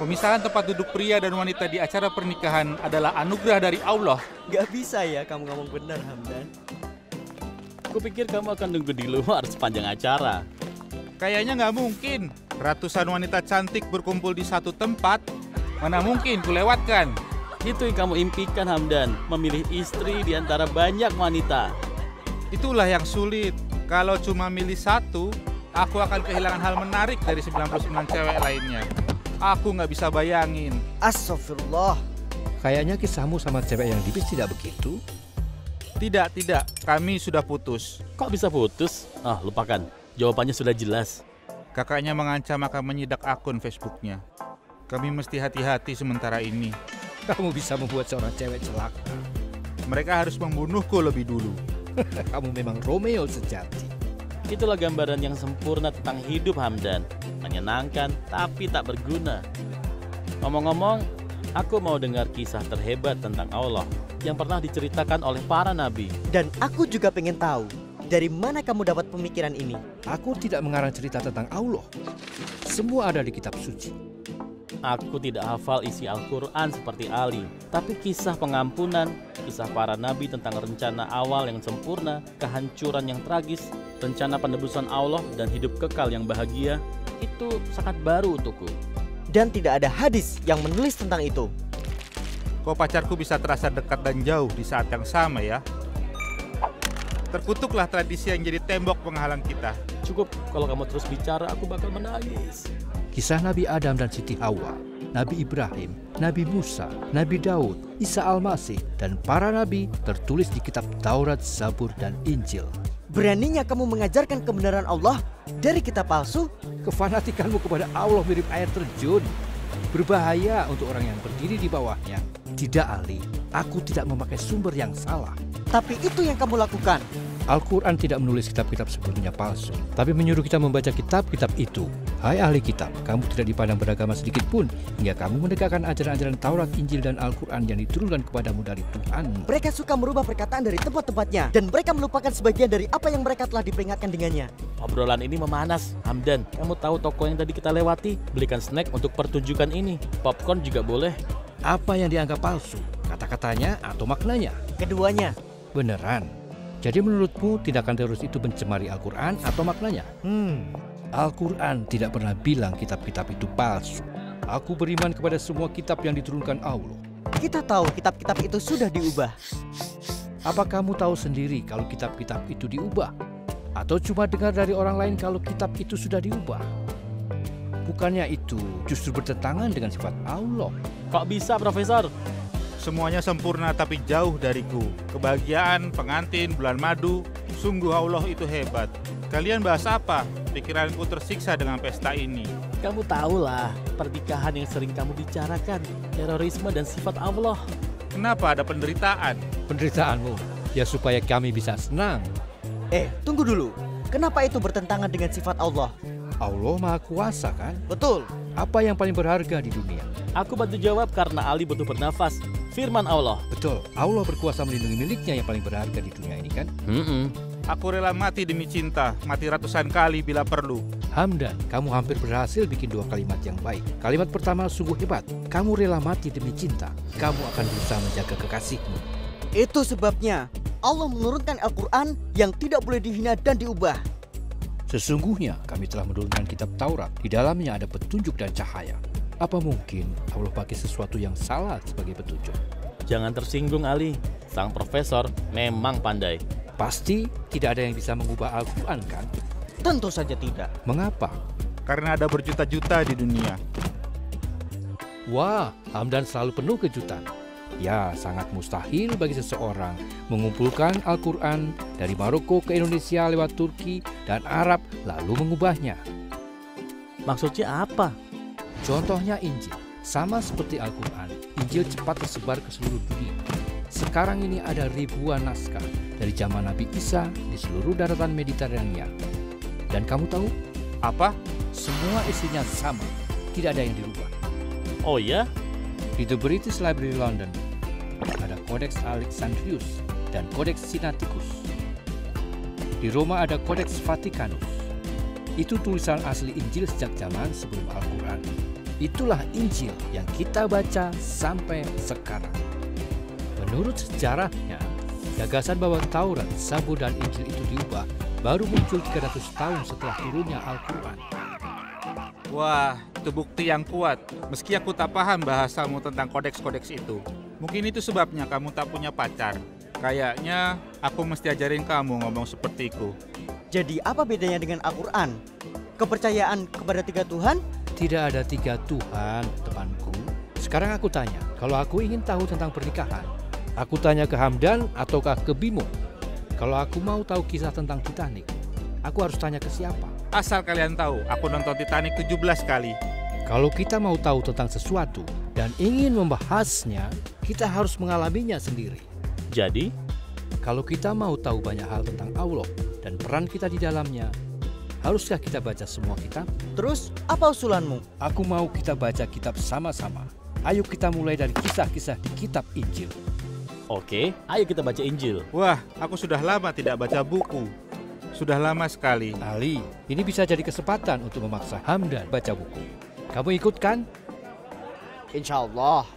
Pemisahan tempat duduk pria dan wanita di acara pernikahan adalah anugerah dari Allah. Gak bisa ya kamu ngomong benar, Hamdan. Kupikir kamu akan nunggu di luar sepanjang acara. Kayaknya nggak mungkin. Ratusan wanita cantik berkumpul di satu tempat. Mana mungkin kulewatkan. Itu yang kamu impikan, Hamdan, memilih istri di antara banyak wanita. Itulah yang sulit. Kalau cuma milih satu, aku akan kehilangan hal menarik dari 99 cewek lainnya. Aku nggak bisa bayangin. Astagfirullah. Kayaknya kisahmu sama cewek yang dipis tidak begitu. Tidak. Kami sudah putus. Kok bisa putus? Lupakan. Jawabannya sudah jelas. Kakaknya mengancam akan menyidak akun Facebooknya. Kami mesti hati-hati sementara ini. Kamu bisa membuat seorang cewek celaka. Mereka harus membunuhku lebih dulu. Kamu memang Romeo sejati. Itulah gambaran yang sempurna tentang hidup, Hamdan. Menyenangkan tapi tak berguna. Ngomong-ngomong, aku mau dengar kisah terhebat tentang Allah yang pernah diceritakan oleh para nabi. Dan aku juga pengen tahu, dari mana kamu dapat pemikiran ini? Aku tidak mengarang cerita tentang Allah. Semua ada di kitab suci. Aku tidak hafal isi Al-Quran seperti Ali, tapi kisah pengampunan, kisah para nabi tentang rencana awal yang sempurna, kehancuran yang tragis, rencana penebusan Allah dan hidup kekal yang bahagia, itu sangat baru untukku. Dan tidak ada hadis yang menulis tentang itu. Kok pacarku bisa terasa dekat dan jauh di saat yang sama ya? Terkutuklah tradisi yang jadi tembok penghalang kita. Cukup, kalau kamu terus bicara aku bakal menangis. Kisah Nabi Adam dan Siti Hawa, Nabi Ibrahim, Nabi Musa, Nabi Daud, Isa Al-Masih, dan para nabi tertulis di kitab Taurat, Zabur, dan Injil. Beraninya kamu mengajarkan kebenaran Allah dari kitab palsu? Kefanatikanmu kepada Allah mirip air terjun. Berbahaya untuk orang yang berdiri di bawahnya. Tidak, Ali. Aku tidak memakai sumber yang salah. Tapi itu yang kamu lakukan. Al-Quran tidak menulis kitab-kitab sebelumnya palsu, tapi menyuruh kita membaca kitab-kitab itu. Hai ahli kitab, kamu tidak dipandang beragama sedikit pun, hingga kamu menegakkan ajaran-ajaran Taurat, Injil, dan Al-Quran yang diturunkan kepadamu dari Tuhan. Mereka suka merubah perkataan dari tempat-tempatnya, dan mereka melupakan sebagian dari apa yang mereka telah diperingatkan dengannya. Obrolan ini memanas. Hamdan, kamu tahu toko yang tadi kita lewati? Belikan snack untuk pertunjukan ini. Popcorn juga boleh. Apa yang dianggap palsu? Kata-katanya atau maknanya? Keduanya. Beneran? Jadi menurutmu tindakan terus itu mencemari Al-Quran atau maknanya? Al-Quran tidak pernah bilang kitab-kitab itu palsu. Aku beriman kepada semua kitab yang diturunkan Allah. Kita tahu kitab-kitab itu sudah diubah. Apa kamu tahu sendiri kalau kitab-kitab itu diubah? Atau cuma dengar dari orang lain kalau kitab itu sudah diubah? Bukannya itu justru bertentangan dengan sifat Allah? Kok bisa, Profesor? Semuanya sempurna tapi jauh dariku. Kebahagiaan, pengantin, bulan madu, sungguh Allah itu hebat. Kalian bahas apa? Pikiranku tersiksa dengan pesta ini. Kamu tahulah pernikahan yang sering kamu bicarakan, terorisme dan sifat Allah. Kenapa ada penderitaan? Penderitaanmu ya supaya kami bisa senang. Tunggu dulu. Kenapa itu bertentangan dengan sifat Allah? Allah Maha Kuasa kan? Betul. Apa yang paling berharga di dunia? Aku bantu jawab karena Ali butuh bernafas. Firman Allah. Betul, Allah berkuasa melindungi miliknya yang paling berharga di dunia ini kan? Aku rela mati demi cinta, mati ratusan kali bila perlu. Hamdan, kamu hampir berhasil bikin dua kalimat yang baik. Kalimat pertama sungguh hebat. Kamu rela mati demi cinta. Kamu akan berusaha menjaga kekasihmu. Itu sebabnya Allah menurunkan Al-Quran yang tidak boleh dihina dan diubah. Sesungguhnya kami telah menurunkan kitab Taurat. Di dalamnya ada petunjuk dan cahaya. Apa mungkin Allah pakai sesuatu yang salah sebagai petunjuk? Jangan tersinggung, Ali. Sang profesor memang pandai. Pasti tidak ada yang bisa mengubah Al-Quran kan? Tentu saja tidak. Mengapa? Karena ada berjuta-juta di dunia. Wah, Hamdan selalu penuh kejutan. Ya, sangat mustahil bagi seseorang mengumpulkan Al-Quran dari Maroko ke Indonesia lewat Turki dan Arab lalu mengubahnya. Maksudnya apa? Contohnya Injil, sama seperti Al-Quran, Injil cepat tersebar ke seluruh dunia. Sekarang ini ada ribuan naskah dari zaman Nabi Isa di seluruh daratan Mediterania. Dan kamu tahu? Apa? Semua isinya sama, tidak ada yang dirubah. Oh ya? Di The British Library London, ada Codex Alexandrinus dan Codex Sinaiticus. Di Roma ada Codex Vaticanus. Itu tulisan asli Injil sejak zaman sebelum Al-Quran. Itulah Injil yang kita baca sampai sekarang. Menurut sejarahnya, gagasan bahwa Taurat, Zabur, dan Injil itu diubah baru muncul 300 tahun setelah turunnya Al-Quran. Wah, itu bukti yang kuat. Meski aku tak paham bahasamu tentang kodeks-kodeks itu. Mungkin itu sebabnya kamu tak punya pacar. Kayaknya aku mesti ajarin kamu ngomong sepertiku. Jadi apa bedanya dengan Al-Quran? Kepercayaan kepada 3 Tuhan? Tidak ada 3 Tuhan, temanku. Sekarang aku tanya, kalau aku ingin tahu tentang pernikahan, aku tanya ke Hamdan ataukah ke Bimo? Kalau aku mau tahu kisah tentang Titanic, aku harus tanya ke siapa? Asal kalian tahu, aku nonton Titanic 17 kali. Kalau kita mau tahu tentang sesuatu dan ingin membahasnya, kita harus mengalaminya sendiri. Jadi, Kalau kita mau tahu banyak hal tentang Allah dan peran kita di dalamnya, haruskah kita baca semua kitab? Terus apa usulanmu? Aku mau kita baca kitab sama-sama. Ayo kita mulai dari kisah-kisah di kitab Injil. oke, ayo kita baca Injil. Wah, aku sudah lama tidak baca buku. Sudah lama sekali. Ali, ini bisa jadi kesempatan untuk memaksa Hamdan baca buku. Kamu ikut kan? Insya Allah.